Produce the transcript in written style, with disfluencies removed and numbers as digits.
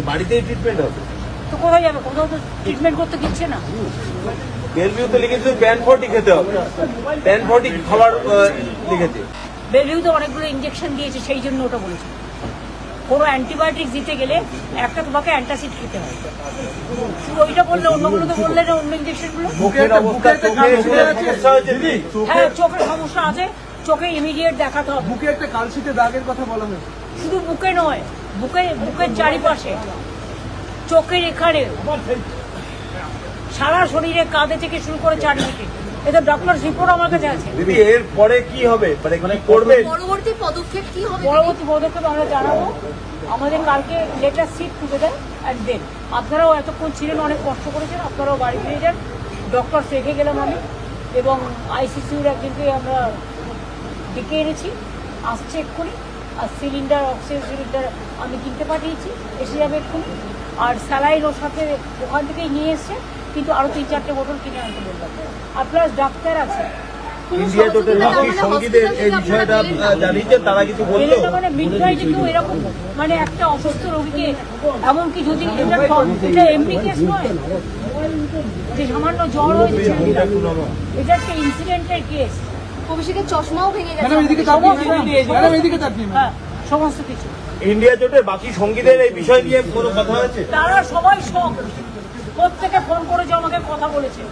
বাড়িতেই ট্রিটমেন্ট হবে তো কোথায় যাবে? কোথাও তো ট্রিটমেন্ট করতে দিচ্ছে না। বেলভিউতে লিখেছে প্যান40 খেতে হবে, প্যান40 খাবার লিখেছে। বেলভিউতে অনেকগুলো ইঞ্জেকশন দিয়েছে, সেই জন্য ওটা বলেছে। কোনো অ্যান্টিবায়োটিক দিতে গেলে একটা তোমাকে অ্যান্টাসিড খেতে হয়। শুধু ওইটা বললে, অন্যগুলো তো বললে না, অন্য ইঞ্জেকশনগুলো। হ্যাঁ, চোখের সমস্যা আছে, চোখে ইমিডিয়েট দেখাতে হবে। বুকে একটা কালশিটে দাগের কথা বলা হয়েছে। শুধু বুকে নয়, বুকের চারিপাশে, চোখের এখানে, সারা শরীরে, কাঁধে থেকে শুরু করে চারিদিকে। এটা ডক্টর রিপোর্ট আমার কাছে আছে। দিদি এর পরে কি হবে, মানে কি করবে? পরবর্তী পদক্ষেপ কি হবে? পরবর্তী পদক্ষেপ আমরা জানাবো। আমাদের কালকে লেটার সিট টুগেদার অ্যাট দেন। আপনারাও এতক্ষণ ছিলেন, অনেক কষ্ট করেছেন, আপনারাও বাড়ি ফিরে যান। ডক্টর রেখে গেলাম আমি, এবং আইসিসিউর একজনকে আমরা ডেকে এনেছি, আসছে এক্ষুনি। আর সিলিন্ডার, অক্সিজেন সিলিন্ডার আমি কিনতে পাঠিয়েছি, এসে যাবে এক্ষুনি। আর স্যালাইন ওর সাথে ওখান থেকেই নিয়ে এসছে, কিন্তু আরও 3-4টে বোতল কিনে আনতে বললাম। আর প্লাস ডাক্তার আছে। ইন্ডিয়া জোটের বাকি সঙ্গীদের এই বিষয়টা জানিয়েছেন, তারা কিছু বললো? মানে মিডনাইটে কেউ এরকম, মানে একটা অসুস্থ রোগীকে, এমনকি যদি এটা এমনি কেস নয় যে সামান্য জ্বর হয়েছে, এটা একটা ইনসিডেন্টের কেস। অভিষেকের চশমাও ভেঙে গেছে। হ্যাঁ, সমস্ত কিছু। ইন্ডিয়া জোটের বাকি সঙ্গীদের এই বিষয় নিয়ে কোনো কথা হয়েছে? তারা সবাই সব প্রত্যেকে ফোন করেছে, আমাকে কথা বলেছে।